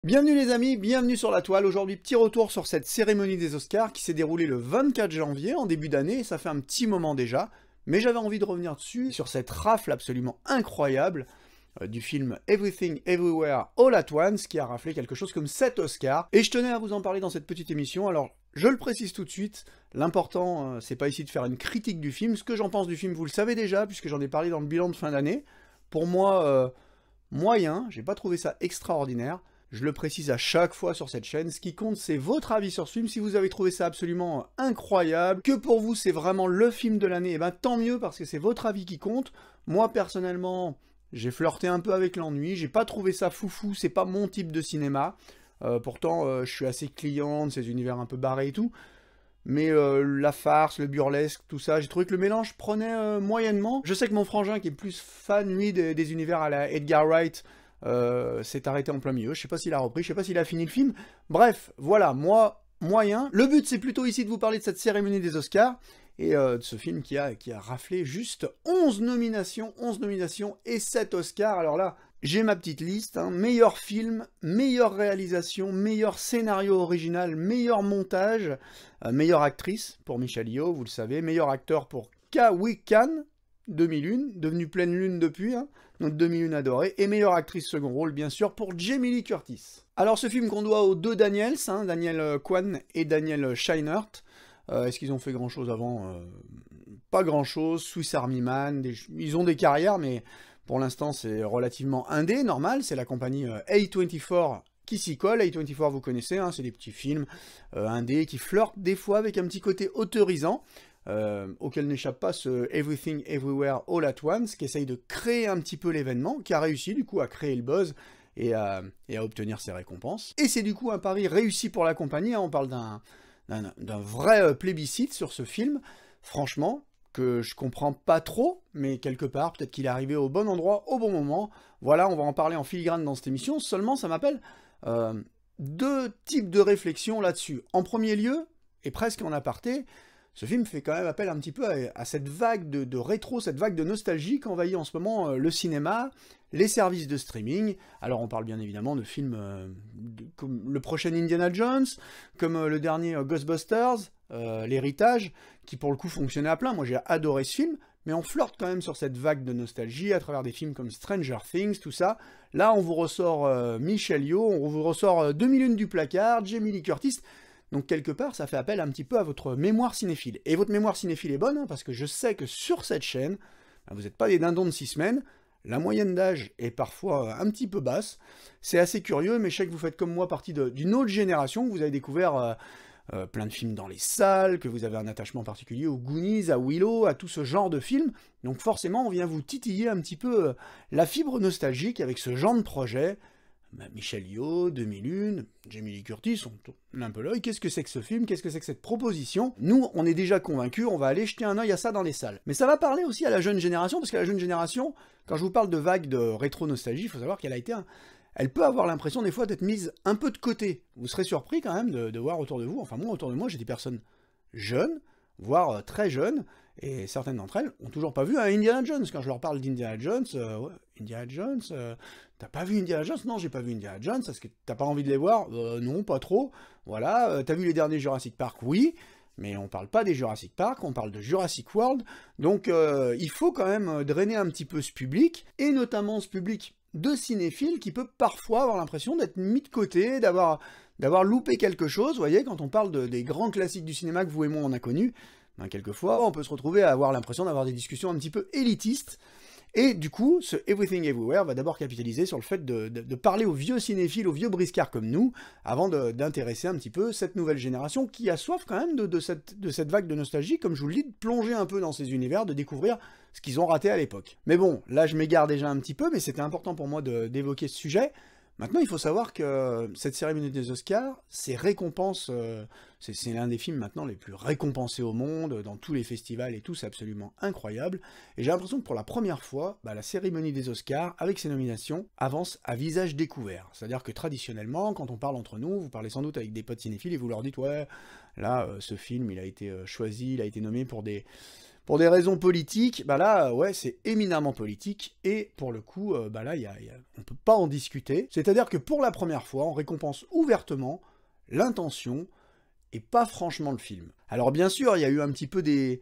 Bienvenue les amis, bienvenue sur la toile. Aujourd'hui, petit retour sur cette cérémonie des Oscars qui s'est déroulée le 24 janvier, en début d'année, et ça fait un petit moment déjà. Mais j'avais envie de revenir dessus, sur cette rafle absolument incroyable du film Everything Everywhere All at Once, qui a raflé quelque chose comme 7 Oscars. Et je tenais à vous en parler dans cette petite émission. Alors, je le précise tout de suite, l'important, c'est pas ici de faire une critique du film. Ce que j'en pense du film, vous le savez déjà, puisque j'en ai parlé dans le bilan de fin d'année. Pour moi, moyen, j'ai pas trouvé ça extraordinaire. Je le précise à chaque fois sur cette chaîne, ce qui compte c'est votre avis sur ce film. Si vous avez trouvé ça absolument incroyable, que pour vous c'est vraiment le film de l'année, et ben tant mieux parce que c'est votre avis qui compte. Moi personnellement, j'ai flirté un peu avec l'ennui, j'ai pas trouvé ça foufou, c'est pas mon type de cinéma. Pourtant je suis assez client de ces univers un peu barrés et tout. Mais la farce, le burlesque, tout ça, j'ai trouvé que le mélange prenait moyennement. Je sais que mon frangin qui est plus fan, lui, des univers à la Edgar Wright, s'est arrêté en plein milieu. Je sais pas s'il a repris, je sais pas s'il a fini le film. Bref, voilà, moi, moyen. Le but, c'est plutôt ici de vous parler de cette cérémonie des Oscars, et de ce film qui a raflé juste 11 nominations et 7 Oscars. Alors là, j'ai ma petite liste, hein. Meilleur film, meilleure réalisation, meilleur scénario original, meilleur montage, meilleure actrice pour Michelle Yeoh, vous le savez, meilleur acteur pour Ke-Huy Quan, 2001, devenu pleine lune depuis, hein, notre 2001 adoré, et meilleure actrice second rôle, bien sûr, pour Jamie Lee Curtis. Alors ce film qu'on doit aux deux Daniels, hein, Daniel Kwan et Daniel Scheinert. Est-ce qu'ils ont fait grand-chose avant? Pas grand-chose, Swiss Army Man, ils ont des carrières, mais pour l'instant c'est relativement indé, normal, c'est la compagnie A24 qui s'y colle. A24 vous connaissez, hein, c'est des petits films indés qui flirtent des fois avec un petit côté autorisant, auquel n'échappe pas ce Everything Everywhere All at Once, qui essaye de créer un petit peu l'événement, qui a réussi du coup à créer le buzz et à obtenir ses récompenses. Et c'est du coup un pari réussi pour la compagnie, hein, on parle d'un vrai plébiscite sur ce film, franchement, que je comprends pas trop, mais quelque part, peut-être qu'il est arrivé au bon endroit, au bon moment. Voilà, on va en parler en filigrane dans cette émission, seulement ça m'appelle deux types de réflexions là-dessus. En premier lieu, et presque en aparté, ce film fait quand même appel un petit peu à cette vague de rétro, cette vague de nostalgie qu'envahit en ce moment le cinéma, les services de streaming. Alors on parle bien évidemment de films comme le prochain Indiana Jones, comme le dernier Ghostbusters, l'héritage, qui pour le coup fonctionnait à plein. Moi j'ai adoré ce film, mais on flirte quand même sur cette vague de nostalgie à travers des films comme Stranger Things, tout ça. Là on vous ressort Michelle Yeoh, on vous ressort 2001 du placard, Jamie Lee Curtis. Donc quelque part, ça fait appel un petit peu à votre mémoire cinéphile. Et votre mémoire cinéphile est bonne, hein, parce que je sais que sur cette chaîne, vous n'êtes pas des dindons de 6 semaines, la moyenne d'âge est parfois un petit peu basse. C'est assez curieux, mais je sais que vous faites comme moi partie d'une autre génération, que vous avez découvert plein de films dans les salles, que vous avez un attachement particulier aux Goonies, à Willow, à tout ce genre de films. Donc forcément, on vient vous titiller un petit peu la fibre nostalgique avec ce genre de projet. Michelle Yeoh, 2001, Jamie Lee Curtis, on tourne un peu l'œil. Qu'est-ce que c'est que ce film? Qu'est-ce que c'est que cette proposition? Nous, on est déjà convaincus, on va aller jeter un œil à ça dans les salles. Mais ça va parler aussi à la jeune génération, parce que la jeune génération, quand je vous parle de vague de rétro-nostalgie, il faut savoir qu'elle a été elle peut avoir l'impression des fois d'être mise un peu de côté. Vous serez surpris quand même de voir autour de vous, enfin moi autour de moi, j'ai des personnes jeunes, voire très jeunes, et certaines d'entre elles ont toujours pas vu un Indiana Jones. Quand je leur parle d'Indiana Jones, ouais, Indiana Jones, t'as pas vu Indiana Jones? Non, j'ai pas vu Indiana Jones, est-ce que t'as pas envie de les voir? Non, pas trop. Voilà, t'as vu les derniers Jurassic Park? Oui, mais on parle pas des Jurassic Park, on parle de Jurassic World, donc il faut quand même drainer un petit peu ce public, et notamment ce public de cinéphiles qui peut parfois avoir l'impression d'être mis de côté, d'avoir loupé quelque chose. Vous voyez, quand on parle des grands classiques du cinéma que vous et moi on a connus, ben, quelquefois on peut se retrouver à avoir l'impression d'avoir des discussions un petit peu élitistes. Et du coup, ce Everything Everywhere va d'abord capitaliser sur le fait de parler aux vieux cinéphiles, aux vieux briscards comme nous, avant d'intéresser un petit peu cette nouvelle génération qui a soif quand même de cette vague de nostalgie, comme je vous le dis, de plonger un peu dans ces univers, de découvrir ce qu'ils ont raté à l'époque. Mais bon, là je m'égare déjà un petit peu, mais c'était important pour moi d'évoquer ce sujet. Maintenant, il faut savoir que cette cérémonie des Oscars, ces récompenses, c'est l'un des films maintenant les plus récompensés au monde, dans tous les festivals et tout, c'est absolument incroyable. Et j'ai l'impression que pour la première fois, la cérémonie des Oscars, avec ses nominations, avance à visage découvert. C'est-à-dire que traditionnellement, quand on parle entre nous, vous parlez sans doute avec des potes cinéphiles et vous leur dites « Ouais, là, ce film, il a été choisi, il a été nommé pour des Pour des raisons politiques, bah là, ouais, c'est éminemment politique, et pour le coup, bah là, on peut pas en discuter. C'est-à-dire que pour la première fois, on récompense ouvertement l'intention, et pas franchement le film. Alors bien sûr, il y a eu un petit peu des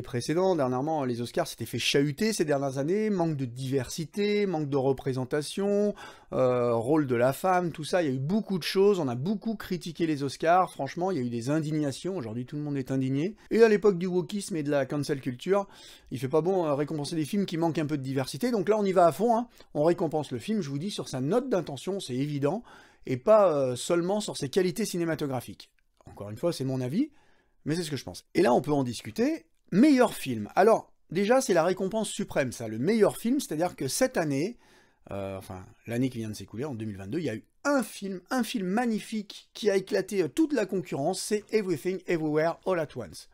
précédents. Dernièrement, les Oscars s'étaient fait chahuter ces dernières années, manque de diversité, manque de représentation, rôle de la femme, tout ça, il y a eu beaucoup de choses, on a beaucoup critiqué les Oscars, franchement, il y a eu des indignations, aujourd'hui tout le monde est indigné. Et à l'époque du wokisme et de la cancel culture, il fait pas bon récompenser des films qui manquent un peu de diversité, donc là on y va à fond, hein. On récompense le film, je vous dis, sur sa note d'intention, c'est évident, et pas seulement sur ses qualités cinématographiques. Encore une fois, c'est mon avis, mais c'est ce que je pense. Et là, on peut en discuter. Meilleur film. Alors, déjà, c'est la récompense suprême, ça, le meilleur film, c'est-à-dire que cette année, enfin, l'année qui vient de s'écouler, en 2022, il y a eu un film magnifique qui a éclaté toute la concurrence, c'est Everything, Everywhere, All at Once.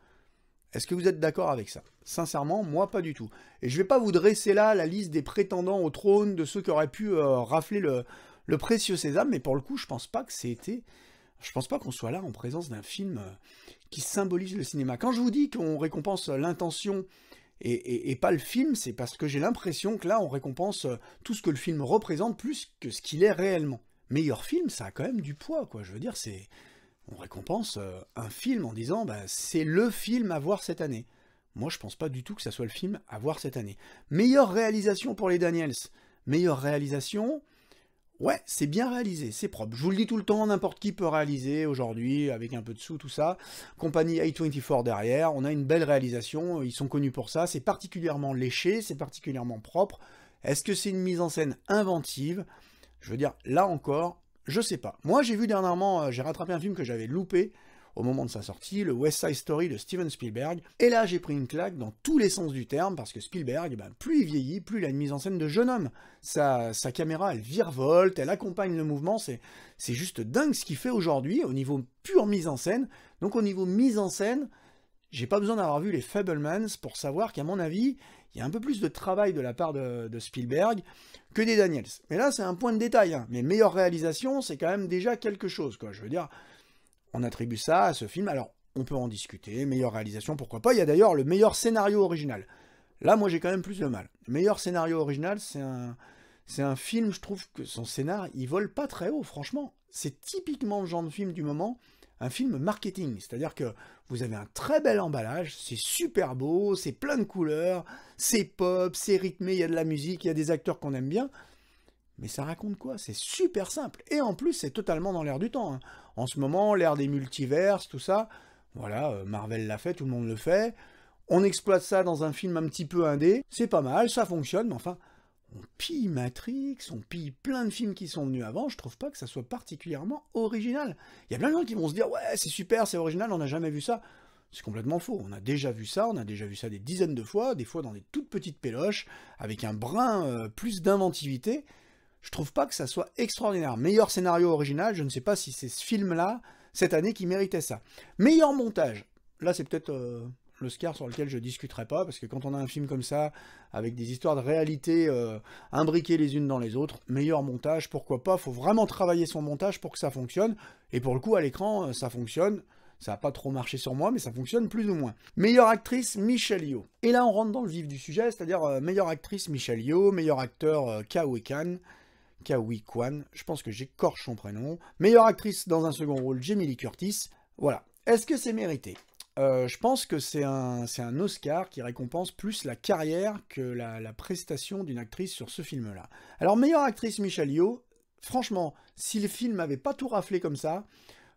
Est-ce que vous êtes d'accord avec ça? Sincèrement, moi, pas du tout. Et je vais pas vous dresser là la liste des prétendants au trône, de ceux qui auraient pu rafler le précieux sésame, mais pour le coup, je pense pas que c'était... Je pense pas qu'on soit là en présence d'un film qui symbolise le cinéma. Quand je vous dis qu'on récompense l'intention et pas le film, c'est parce que j'ai l'impression que là, on récompense tout ce que le film représente plus que ce qu'il est réellement. Meilleur film, ça a quand même du poids, quoi. Je veux dire, on récompense un film en disant, bah, c'est le film à voir cette année. Moi, je pense pas du tout que ça soit le film à voir cette année. Meilleure réalisation pour les Daniels. Meilleure réalisation... Ouais, c'est bien réalisé, c'est propre. Je vous le dis tout le temps, n'importe qui peut réaliser aujourd'hui, avec un peu de sous, tout ça. Compagnie A24 derrière, on a une belle réalisation, ils sont connus pour ça, c'est particulièrement léché, c'est particulièrement propre. Est-ce que c'est une mise en scène inventive? Je veux dire, là encore, je sais pas. Moi, j'ai vu dernièrement, j'ai rattrapé un film que j'avais loupé au moment de sa sortie, le West Side Story de Steven Spielberg. Et là, j'ai pris une claque dans tous les sens du terme, parce que Spielberg, ben, plus il vieillit, plus il a une mise en scène de jeune homme. Sa caméra, elle virevolte, elle accompagne le mouvement, c'est juste dingue ce qu'il fait aujourd'hui, au niveau pure mise en scène. Donc au niveau mise en scène, j'ai pas besoin d'avoir vu les Fabelmans pour savoir qu'à mon avis, il y a un peu plus de travail de la part de Spielberg que des Daniels. Mais là, c'est un point de détail, hein. Mais meilleure réalisation, c'est quand même déjà quelque chose, quoi. Je veux dire... On attribue ça à ce film, alors on peut en discuter, meilleure réalisation, pourquoi pas. Il y a d'ailleurs le meilleur scénario original. Là, moi, j'ai quand même plus de mal. Le meilleur scénario original, c'est un film, je trouve que son scénar, il vole pas très haut, franchement. C'est typiquement le genre de film du moment, un film marketing. C'est-à-dire que vous avez un très bel emballage, c'est super beau, c'est plein de couleurs, c'est pop, c'est rythmé, il y a de la musique, il y a des acteurs qu'on aime bien. Mais ça raconte quoi? C'est super simple. Et en plus, c'est totalement dans l'air du temps, hein. En ce moment, l'ère des multiverses, tout ça, voilà, Marvel l'a fait, tout le monde le fait. On exploite ça dans un film un petit peu indé. C'est pas mal, ça fonctionne, mais enfin, on pille Matrix, on pille plein de films qui sont venus avant, je trouve pas que ça soit particulièrement original. Il y a plein de gens qui vont se dire, ouais, c'est super, c'est original, on n'a jamais vu ça. C'est complètement faux. On a déjà vu ça des dizaines de fois, des fois dans des toutes petites péloches, avec un brin plus d'inventivité. Je trouve pas que ça soit extraordinaire. Meilleur scénario original, je ne sais pas si c'est ce film-là, cette année, qui méritait ça. Meilleur montage. Là, c'est peut-être l'Oscar sur lequel je discuterai pas, parce que quand on a un film comme ça, avec des histoires de réalité imbriquées les unes dans les autres, meilleur montage, pourquoi pas, faut vraiment travailler son montage pour que ça fonctionne, et pour le coup, à l'écran, ça fonctionne. Ça n'a pas trop marché sur moi, mais ça fonctionne plus ou moins. Meilleure actrice, Michelle Yeoh. Et là, on rentre dans le vif du sujet, c'est-à-dire meilleure actrice, Michelle Yeoh, meilleur acteur, Ke-Huy Quan, je pense que j'écorche son prénom. Meilleure actrice dans un second rôle, Jamie Lee Curtis. Voilà. Est-ce que c'est mérité? Je pense que c'est un Oscar qui récompense plus la carrière que la prestation d'une actrice sur ce film-là. Alors, meilleure actrice Michelle Yeoh, franchement, si le film n'avait pas tout raflé comme ça,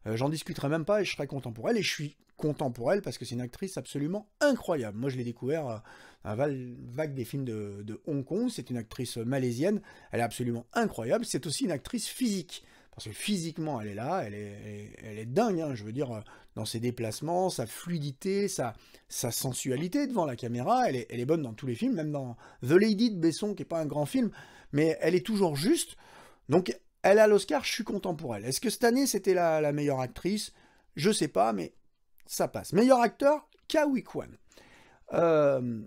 j'en discuterais même pas et je serais content pour elle. Et je suis content pour elle parce que c'est une actrice absolument incroyable. Moi, je l'ai découvert à vague des films de Hong Kong. C'est une actrice malaisienne. Elle est absolument incroyable. C'est aussi une actrice physique. Parce que physiquement, elle est là. Elle est dingue, hein, je veux dire, dans ses déplacements, sa fluidité, sa sensualité devant la caméra. Elle est bonne dans tous les films, même dans The Lady de Besson, qui n'est pas un grand film. Mais elle est toujours juste. Donc, elle a l'Oscar, je suis content pour elle. Est-ce que cette année, c'était la meilleure actrice? Je sais pas, mais ça passe. Meilleur acteur, Ke-Huy Quan,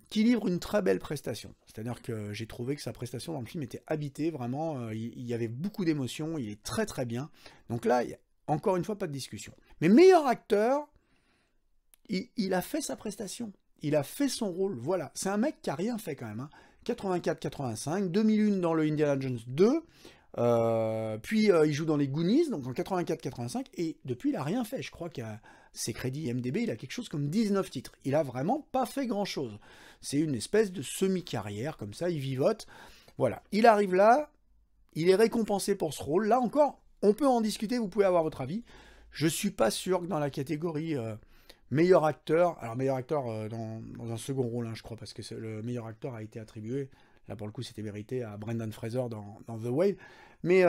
qui livre une très belle prestation. C'est-à-dire que j'ai trouvé que sa prestation dans le film était habitée, vraiment. Il y avait beaucoup d'émotions, il est très très bien. Donc là, il y a, encore une fois, pas de discussion. Mais meilleur acteur, il a fait sa prestation. Il a fait son rôle, voilà. C'est un mec qui a rien fait quand même. Hein. 84-85, 2001 dans le Indiana Jones 2, puis il joue dans les Goonies, donc en 84-85, et depuis il a rien fait. Je crois qu'à ses crédits IMDb, il a quelque chose comme 19 titres. Il a vraiment pas fait grand-chose. C'est une espèce de semi-carrière, comme ça, il vivote. Voilà, il arrive là, il est récompensé pour ce rôle. Là encore, on peut en discuter, vous pouvez avoir votre avis. Je suis pas sûr que dans la catégorie meilleur acteur, alors meilleur acteur dans un second rôle, hein, je crois, parce que le meilleur acteur a été attribué, là pour le coup c'était mérité, à Brendan Fraser dans The Whale, mais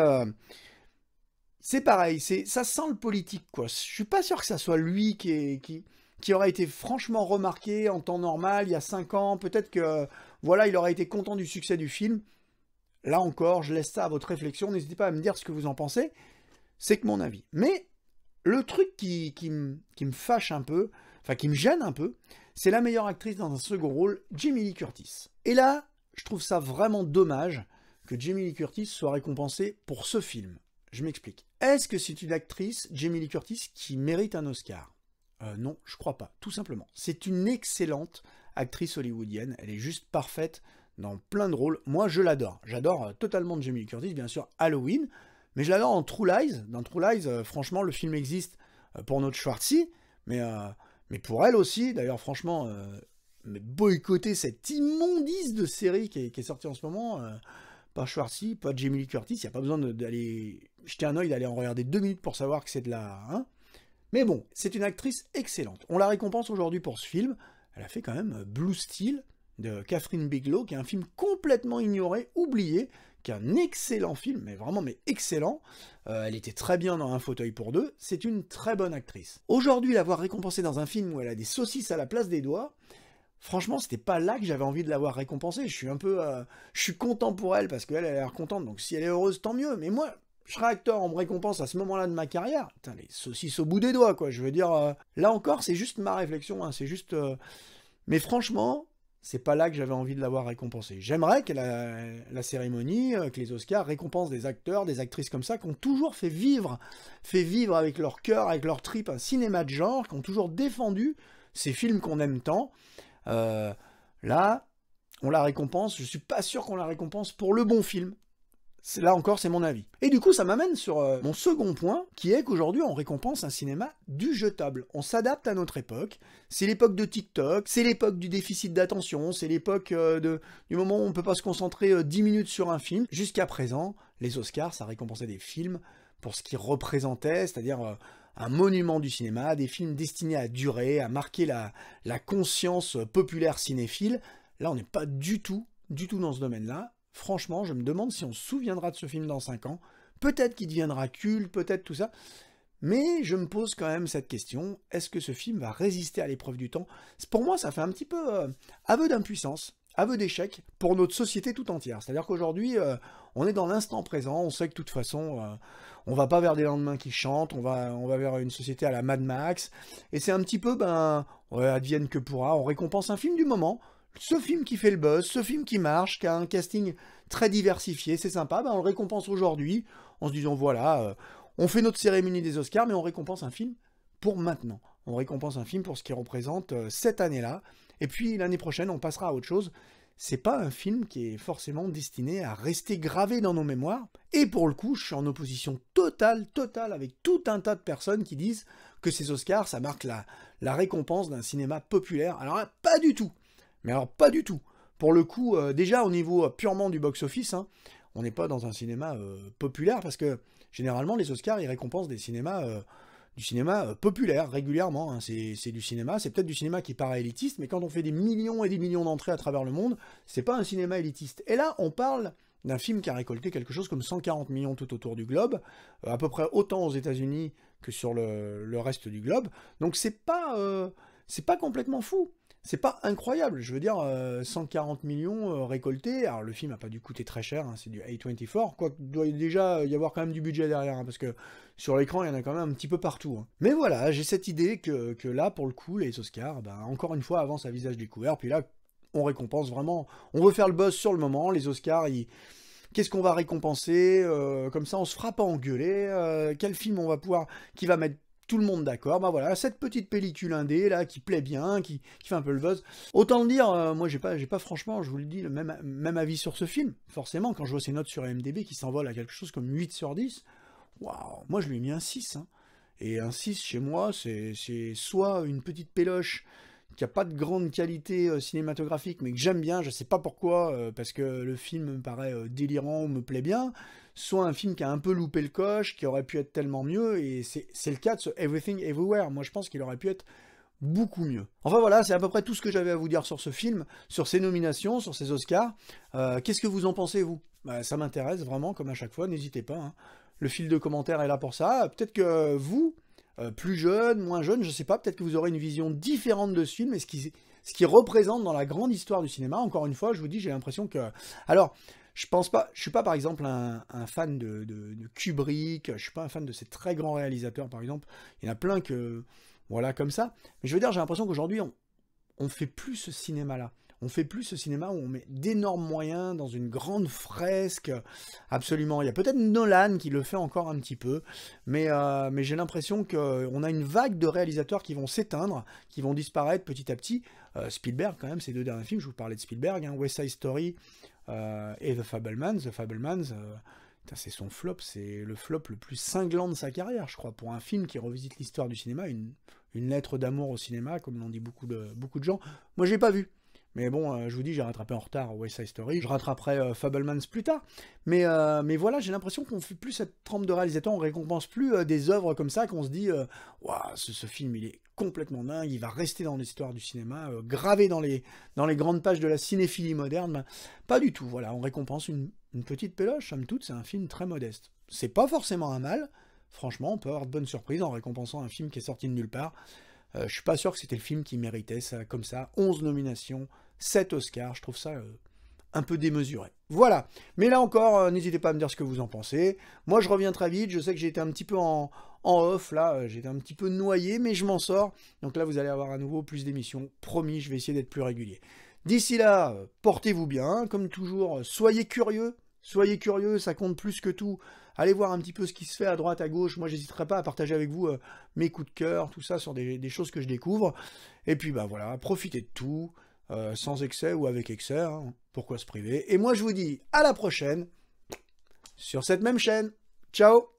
c'est pareil, ça sent le politique, quoi. Je suis pas sûr que ça soit lui qui aurait été franchement remarqué en temps normal, il y a 5 ans, peut-être que, voilà, il aurait été content du succès du film. Là encore, je laisse ça à votre réflexion, n'hésitez pas à me dire ce que vous en pensez, c'est que mon avis. Mais le truc qui me fâche un peu, enfin qui me gêne un peu, c'est la meilleure actrice dans un second rôle, Jamie Lee Curtis. Et là, je trouve ça vraiment dommage que Jamie Lee Curtis soit récompensée pour ce film. Je m'explique. Est-ce que c'est une actrice, Jamie Lee Curtis, qui mérite un Oscar ? Non, je crois pas, tout simplement. C'est une excellente actrice hollywoodienne, elle est juste parfaite dans plein de rôles. Moi, je l'adore. J'adore totalement Jamie Lee Curtis, bien sûr, Halloween, mais je l'adore en True Lies. Dans True Lies, franchement, le film existe pour notre Schwartzy, mais pour elle aussi. D'ailleurs, franchement, boycotter cette immondice de série qui est sortie en ce moment, pas Schwartzy, pas Jamie Lee Curtis, il n'y a pas besoin d'aller jeter un œil, d'aller en regarder 2 minutes pour savoir que c'est de la... Hein. Mais bon, c'est une actrice excellente. On la récompense aujourd'hui pour ce film. Elle a fait quand même Blue Steel de Catherine Bigelow, qui est un film complètement ignoré, oublié, qui est un excellent film, mais vraiment excellent. Elle était très bien dans Un fauteuil pour deux. C'est une très bonne actrice. Aujourd'hui, l'avoir récompensée dans un film où elle a des saucisses à la place des doigts, franchement, c'était pas là que j'avais envie de l'avoir récompensée. Je suis content pour elle parce qu'elle a l'air contente. Donc si elle est heureuse, tant mieux. Mais moi, je serais acteur, on me récompense à ce moment-là de ma carrière. Putain, les saucisses au bout des doigts, quoi. Je veux dire, là encore, c'est juste ma réflexion. Hein, c'est juste. Mais franchement, c'est pas là que j'avais envie de l'avoir récompensée. J'aimerais que la cérémonie, que les Oscars récompensent des acteurs, des actrices comme ça, qui ont toujours fait vivre avec leur cœur, avec leur tripes, un cinéma de genre, qui ont toujours défendu ces films qu'on aime tant. Là, on la récompense. Je suis pas sûr qu'on la récompense pour le bon film. Là encore, c'est mon avis. Et du coup, ça m'amène sur mon second point, qui est qu'aujourd'hui, on récompense un cinéma du jetable. On s'adapte à notre époque. C'est l'époque de TikTok, c'est l'époque du déficit d'attention, c'est l'époque du moment où on ne peut pas se concentrer 10 minutes sur un film. Jusqu'à présent, les Oscars, ça récompensait des films pour ce qu'ils représentaient, c'est-à-dire un monument du cinéma, des films destinés à durer, à marquer la conscience populaire cinéphile. Là, on n'est pas du tout dans ce domaine-là. Franchement, je me demande si on se souviendra de ce film dans 5 ans. Peut-être qu'il deviendra culte, peut-être tout ça. Mais je me pose quand même cette question. Est-ce que ce film va résister à l'épreuve du temps ? Pour moi, ça fait un petit peu aveu d'impuissance, aveu d'échec pour notre société tout entière. C'est-à-dire qu'aujourd'hui, on est dans l'instant présent. On sait que de toute façon, on va pas vers des lendemains qui chantent. On va vers une société à la Mad Max. Et c'est un petit peu, advienne que pourra. On récompense un film du moment. Ce film qui fait le buzz, ce film qui marche, qui a un casting très diversifié, c'est sympa, on le récompense aujourd'hui, en se disant voilà, on fait notre cérémonie des Oscars, mais on récompense un film pour maintenant. On récompense un film pour ce qu'il représente cette année-là, et puis l'année prochaine, on passera à autre chose. C'est pas un film qui est forcément destiné à rester gravé dans nos mémoires, et pour le coup, je suis en opposition totale, avec tout un tas de personnes qui disent que ces Oscars, ça marque la récompense d'un cinéma populaire. Alors là, pas du tout. Mais alors, pas du tout. Pour le coup, déjà au niveau purement du box-office, hein, on n'est pas dans un cinéma populaire, parce que généralement, les Oscars, ils récompensent du cinéma populaire, régulièrement. Hein. C'est du cinéma, c'est peut-être du cinéma qui paraît élitiste, mais quand on fait des millions et des millions d'entrées à travers le monde, c'est pas un cinéma élitiste. Et là, on parle d'un film qui a récolté quelque chose comme 140 millions tout autour du globe, à peu près autant aux États-Unis que sur le reste du globe. Donc c'est pas complètement fou. C'est pas incroyable, je veux dire, 140 millions récoltés, alors le film n'a pas dû coûter très cher, hein, c'est du A24, quoique il doit déjà y avoir quand même du budget derrière, hein, parce que sur l'écran il y en a quand même un petit peu partout. Hein. Mais voilà, j'ai cette idée que là, pour le coup, les Oscars, encore une fois, avancent à visage découvert, puis là, on récompense vraiment, on veut faire le buzz sur le moment, les Oscars, qu'est-ce qu'on va récompenser, comme ça on se fera pas engueuler, quel film on va pouvoir, qui va mettre tout le monde d'accord. Bah voilà, cette petite pellicule indé là qui plaît bien, qui fait un peu le buzz. Autant le dire, moi j'ai pas franchement, je vous le dis, le même avis sur ce film. Forcément, quand je vois ces notes sur IMDb qui s'envolent à quelque chose comme 8 sur 10, waouh, moi je lui ai mis un 6. Hein. Et un 6 chez moi, c'est soit une petite péloche qui a pas de grande qualité cinématographique, mais que j'aime bien, je sais pas pourquoi, parce que le film me paraît délirant ou me plaît bien, soit un film qui a un peu loupé le coche, qui aurait pu être tellement mieux, et c'est le cas de ce Everything Everywhere. Moi je pense qu'il aurait pu être beaucoup mieux. Enfin voilà, c'est à peu près tout ce que j'avais à vous dire sur ce film, sur ses nominations, sur ses Oscars. Qu'est-ce que vous en pensez, vous? Bah, ça m'intéresse vraiment, comme à chaque fois, n'hésitez pas. Hein. Le fil de commentaires est là pour ça. Peut-être que vous, plus jeune, moins jeune, je sais pas, peut-être que vous aurez une vision différente de ce film et ce qui représente dans la grande histoire du cinéma. Encore une fois, je vous dis, j'ai l'impression que... Alors, je suis pas par exemple un fan de Kubrick, je suis pas un fan de ces très grands réalisateurs par exemple. Il y en a plein que... Voilà, comme ça. Mais je veux dire, j'ai l'impression qu'aujourd'hui, on fait plus ce cinéma-là. On fait plus ce cinéma où on met d'énormes moyens dans une grande fresque. Absolument. Il y a peut-être Nolan qui le fait encore un petit peu. Mais j'ai l'impression qu'on a une vague de réalisateurs qui vont s'éteindre, qui vont disparaître petit à petit. Spielberg, quand même, ces deux derniers films, je vous parlais de Spielberg, hein, West Side Story et The Fabelmans. The Fabelmans, c'est son flop, c'est le flop le plus cinglant de sa carrière, je crois, pour un film qui revisite l'histoire du cinéma, une lettre d'amour au cinéma, comme l'ont dit beaucoup de gens. Moi, j'ai pas vu. Mais bon, je vous dis, j'ai rattrapé en retard West Side Story, je rattraperai Fabelmans plus tard. Mais voilà, j'ai l'impression qu'on fait plus cette trempe de réalisateur, on récompense plus des œuvres comme ça, qu'on se dit, waouh, ce film, il est complètement dingue, il va rester dans l'histoire du cinéma, gravé dans les grandes pages de la cinéphilie moderne. Pas du tout, voilà, on récompense une petite péloche, somme toute, c'est un film très modeste. C'est pas forcément un mal, franchement, on peut avoir de bonnes surprises en récompensant un film qui est sorti de nulle part. Je suis pas sûr que c'était le film qui méritait ça, comme ça, 11 nominations, 7 Oscars, je trouve ça un peu démesuré. Voilà, mais là encore, n'hésitez pas à me dire ce que vous en pensez. Moi, je reviens très vite, je sais que j'ai été un petit peu en off, là, j'ai été un petit peu noyé, mais je m'en sors. Donc là, vous allez avoir à nouveau plus d'émissions, promis, je vais essayer d'être plus régulier. D'ici là, portez-vous bien, comme toujours, soyez curieux, ça compte plus que tout. Allez voir un petit peu ce qui se fait à droite, à gauche. Moi, j'hésiterai pas à partager avec vous mes coups de cœur, tout ça, sur des choses que je découvre. Et puis, bah voilà, profitez de tout, sans excès ou avec excès, hein, pourquoi se priver. Et moi, je vous dis à la prochaine, sur cette même chaîne. Ciao!